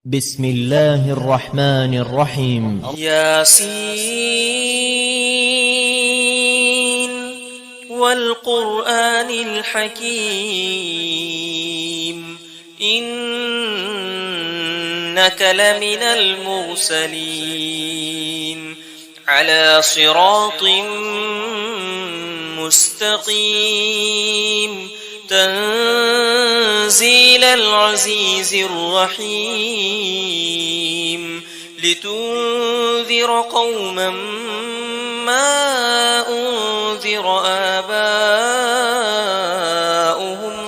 بسم الله الرحمن الرحيم. ياسين والقرآن الحكيم إنك لمن المرسلين على صراط مستقيم تنزيل العزيز الرحيم لتنذر قوما ما أنذر آباؤهم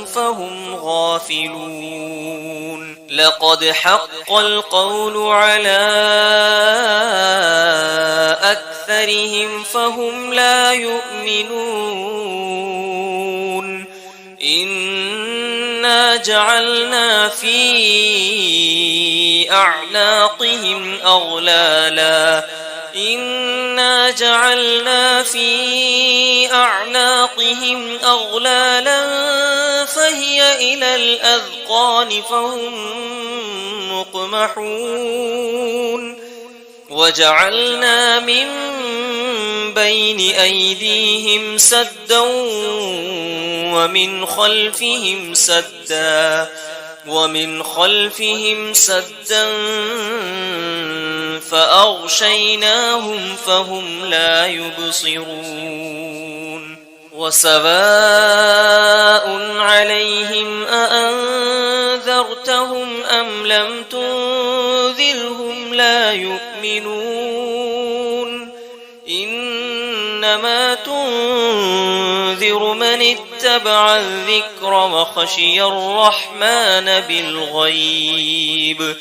فهم غافلون لقد حق القول على أكثرهم فهم لا يؤمنون إنا جعلنا في أعناقهم أغلالا فهي إلى الأذقان فهم مقمحون وجعلنا من بين أيديهم سدا ومن خلفهم سدا فأغشيناهم فهم لا يبصرون وسواء عليهم أأنذرتهم أم لم تنذرهم لا يؤمنون إنما تنذر من اتبع الذكر وخشي الرحمن بالغيب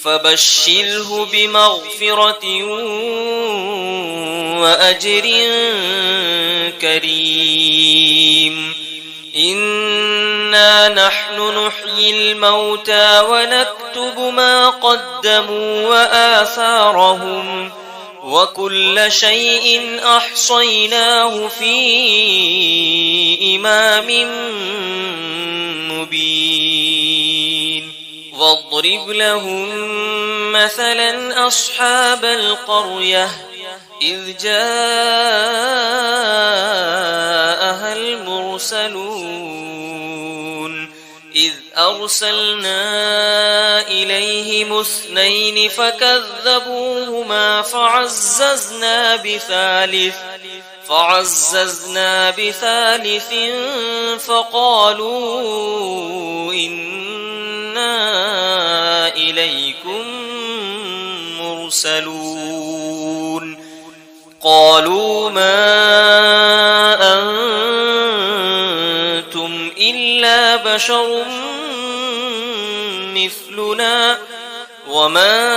فبشره بمغفرة وأجر كريم إنا نحن نحيي الموتى ونكتب ما قدموا وآثارهم وكل شيء أحصيناه في إمام مبين واضرب لهم مثلا أصحاب القرية إذ جاءها المرسلون إذ أرسلنا إليهم 2 فكذبوهما فعززنا بثالث فقالوا إنا إليكم مرسلون قالوا ما أنتم إلا بشر مثلنا وما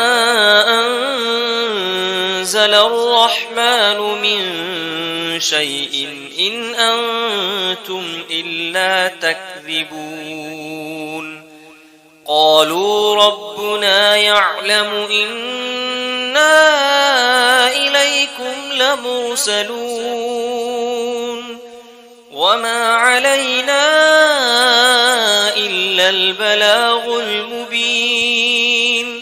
أنزل الرحمن من شيء إن أنتم إلا تكذبون قالوا ربنا يعلم إنا إليكم لمرسلون وما علينا إلا البلاغ المبين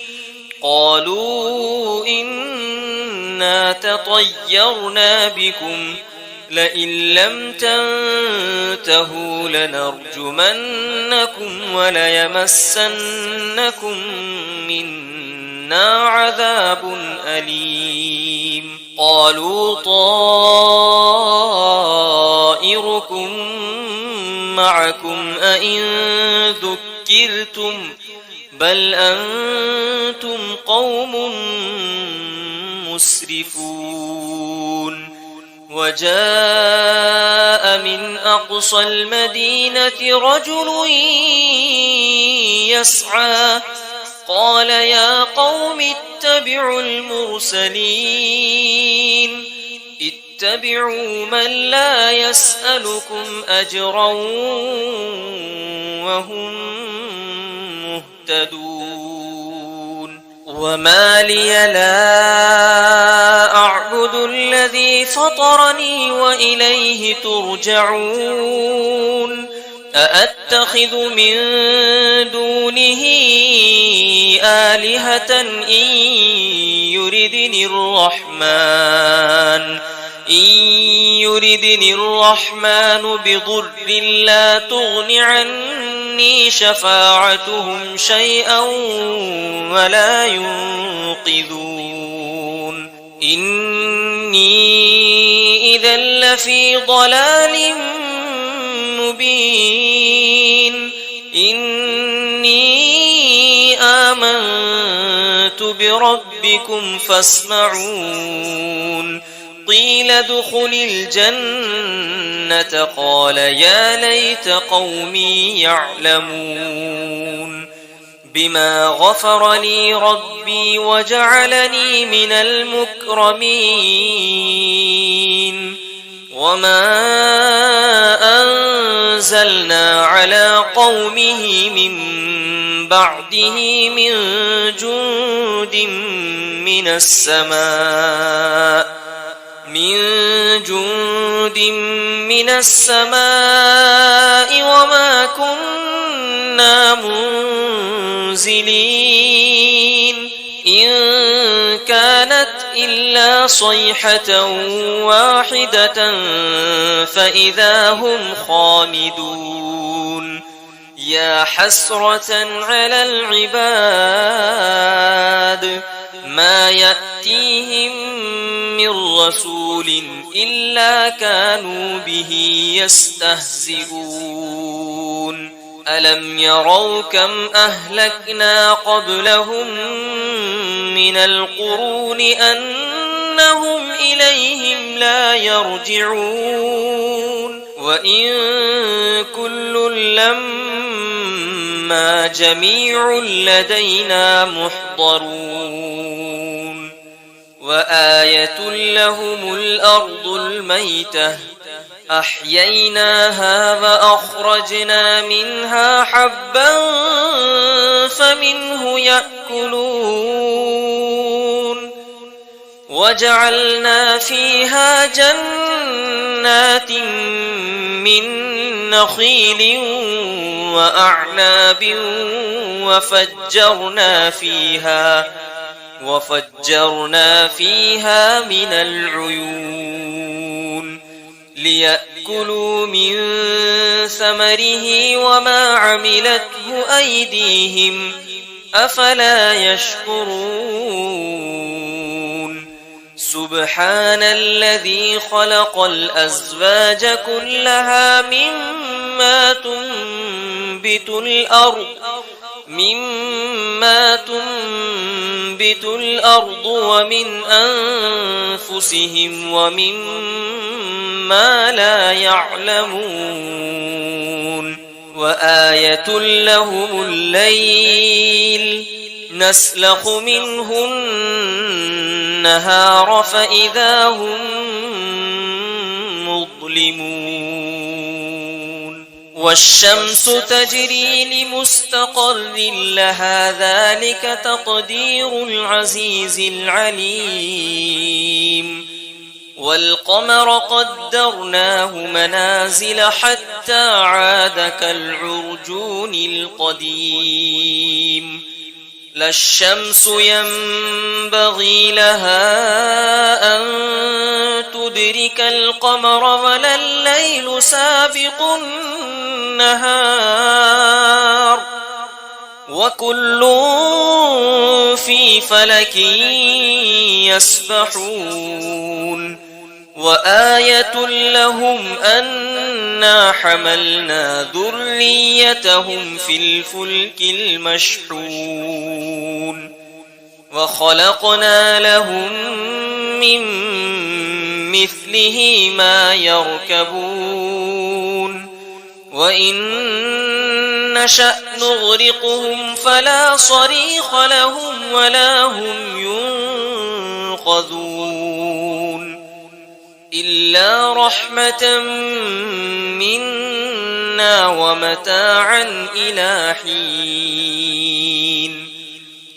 قالوا إنا تطيرنا بكم لئن لم تنتهوا لنرجمنكم وليمسنكم منا عذاب أليم قالوا طائركم معكم أئن ذكرتم بل أنتم قوم مسرفون وجاء من أقصى المدينة رجل يسعى قال يا قوم اتبعوا المرسلين اتبعوا من لا يسألكم أجرا وهم مهتدون وما لي لا أعبد الذي فطرني وإليه ترجعون أأتخذ من دونه آلهة إن يردني الرحمن بضر لا تغن عني شفاعتهم شيئا ولا ينقذون إني إذا لفي ضلال مبين إني آمنت بربكم فاسمعون قيل ادخل الجنة قال يا ليت قومي يعلمون بما غفر لي ربي وجعلني من المكرمين وما أنزلنا على قومه من بعده من جند من السماء وما كنا منزلين إن كانت إلا صيحة واحدة فإذا هم خامدون يا حسرة على العباد ما يأتيهم من رسول إلا كانوا به يستهزئون ألم يروا كم أهلكنا قبلهم من القرون أنهم إليهم لا يرجعون وإن كل لما جميع لدينا محضرون وآية لهم الأرض الميتة أحييناها وأخرجنا منها حبا فمنه يأكلون وجعلنا فيها جنات من نخيل وأعناب وفجرنا فيها من العيون ليأكلوا من ثمره وما عملته أيديهم أفلا يشكرون سبحان الذي خلق الأزواج كلها مما تنبت الأرض ومن أنفسهم ومما لا يعلمون وآية لهم الليل نسلخ منه النهار فإذا هم مظلمون والشمس تجري لمستقر لها ذلك تقدير العزيز العليم والقمر قدرناه منازل حتى عاد كالعرجون القديم لا الشمس ينبغي لها أن تدرك القمر ولا الليل سابق النهار وكل في فلك يسبحون وآية لهم أنا حملنا ذريتهم في الفلك المشحون وخلقنا لهم من مثله ما يركبون وإن نشأ نغرقهم فلا صريخ لهم ولا هم ينقذون إلا رحمة منا ومتاعا إلى حين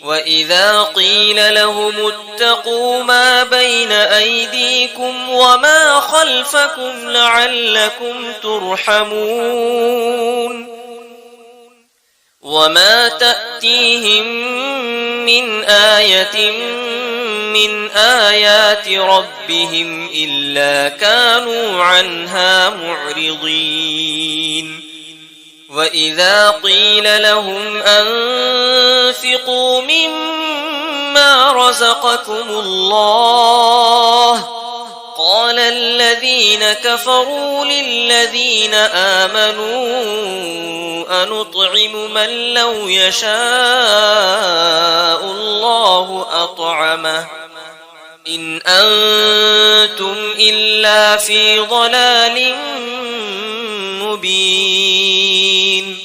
وإذا قيل لهم اتقوا ما بين أيديكم وما خلفكم لعلكم ترحمون وما تأتيهم من آية من آيات ربهم إلا كانوا عنها معرضين وإذا قيل لهم أنفقوا مما رزقكم الله قال الذين كفروا للذين آمنوا أنطعم من لو يشاء الله أطعمه إن أنتم إلا في ضلال مبين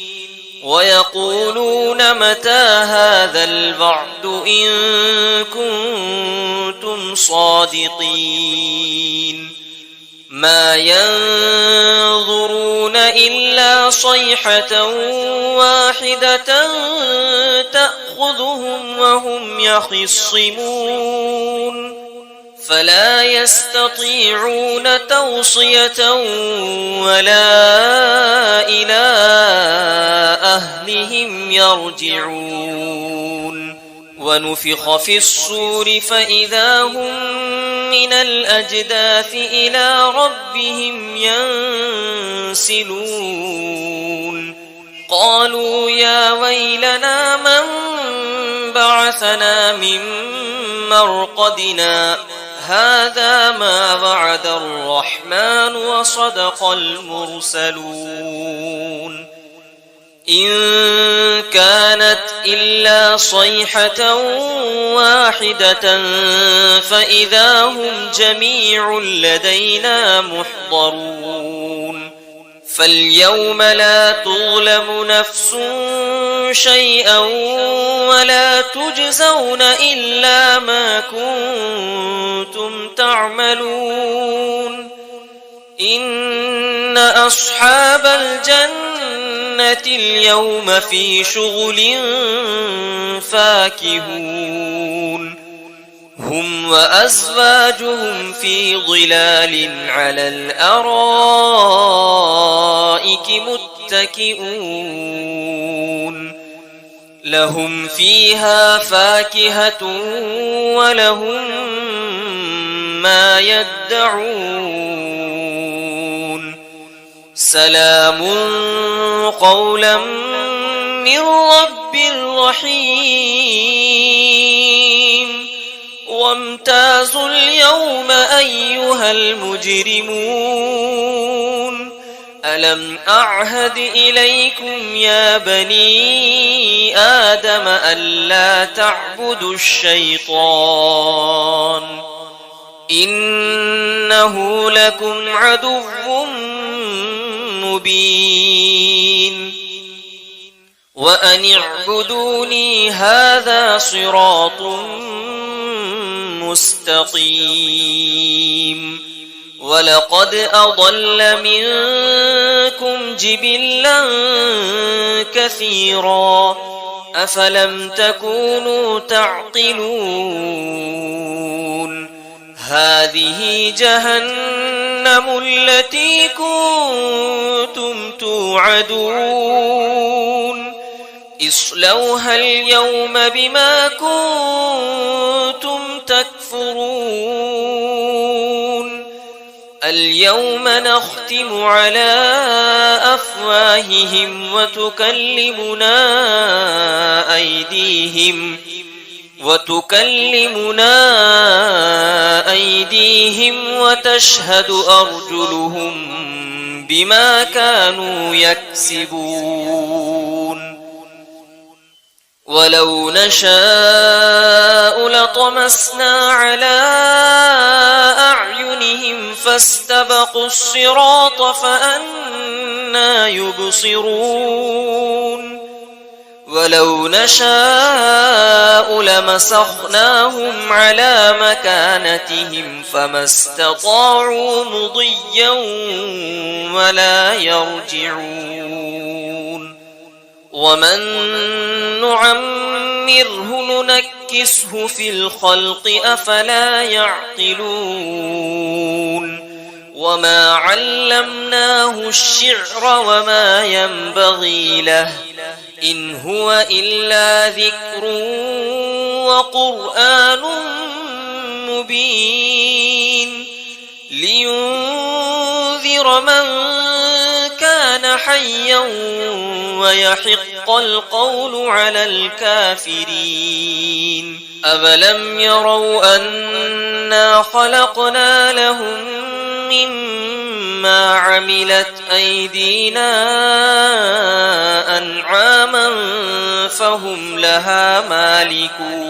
ويقولون متى هذا الوعد إن كنتم صادقين ما ينظرون إلا صيحة واحدة تأخذهم وهم يخصمون فلا يستطيعون توصية ولا إلى أهلهم يرجعون ونفخ في الصور فإذا هم من الأجداث إلى ربهم ينسلون قالوا يا ويلنا من بعثنا من مرقدنا هذا ما وعد الرحمن وصدق المرسلون إن كانت إلا صيحة واحدة فإذا هم جميع لدينا محضرون فاليوم لا تظلم نفس شيئا ولا تجزون إلا ما كنتم تعملون إن أصحاب الجنة اليوم في شغل فاكهون هم وأزواجهم في ظلال على الأرائك متكئون لهم فيها فاكهة ولهم ما يدعون سلام قولا من رب رحيم وامتازوا اليوم أيها المجرمون ألم أعهد إليكم يا بني آدم ألا تعبدوا الشيطان إنه لكم عدو مبين وأن اعبدوني هذا صراط مستقيم ولقد أضل منكم جبلا كثيرا أفلم تكونوا تعقلون هذه جهنم التي كنتم توعدون اصلوها اليوم بما كنتم تكفرون اليوم نختم على أفواههم وتكلمنا أيديهم وتشهد أرجلهم بما كانوا يكسبون ولو نشاء لطمسنا على أعينهم فاستبقوا الصراط فأنى يبصرون ولو نشاء لمسخناهم على مكانتهم فما استطاعوا مضيا ولا يرجعون ومن نعمره ننكسه في الخلق أفلا يعقلون وما علمناه الشعر وما ينبغي له إن هو إلا ذكر وقرآن مبين لينذر من كان حيا ويحق القول على الكافرين أفلم يروا أنا خلقنا لهم مما عملت أيدينا أنعاما فهم لها مالكون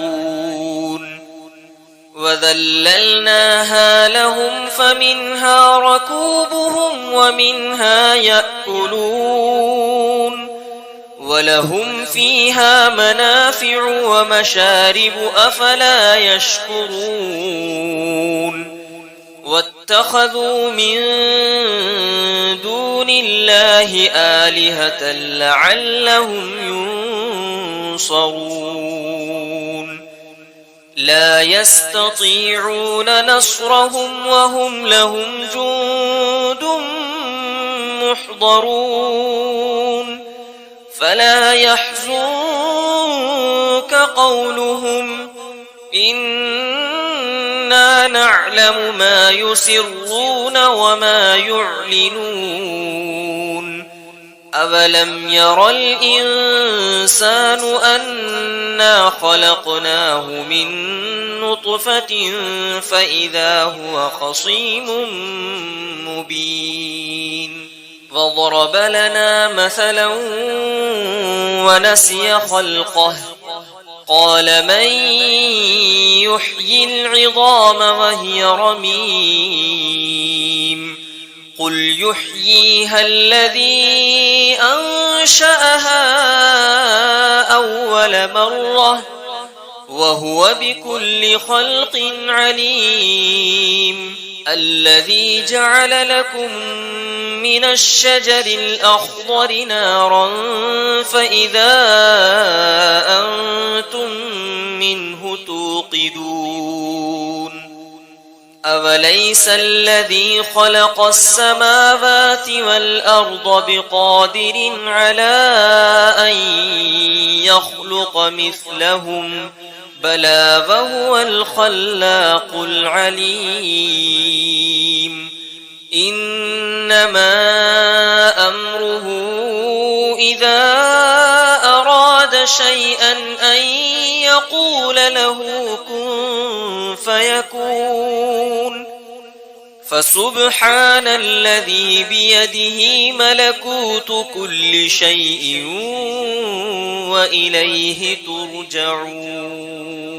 وذللناها لهم فمنها ركوبهم ومنها يأكلون ولهم فيها منافع ومشارب أفلا يشكرون واتخذوا من دون الله آلهة لعلهم ينصرون لا يستطيعون نصرهم وهم لهم جند محضرون فلا يحزنك قولهم إنا نعلم ما يسرون وما يعلنون أولم ير الإنسان أنا خلقناه من نطفة فإذا هو خصيم مبين وضرب لنا مثلا ونسي خلقه قال من يحيي العظام وهي رميم قل يحييها الذي أنشأها أول مرة وهو بكل خلق عليم الذي جعل لكم من الشجر الأخضر نارا فإذا أنتم منه توقدون أوليس الذي خلق السماوات والأرض بقادر على أن يخلق مثلهم بلى وهو الخلاق العليم إنما أمره إذا أراد شيئا أن يقول له كن فيكون فسبحان الذي بيده ملكوت كل شيء وإليه ترجعون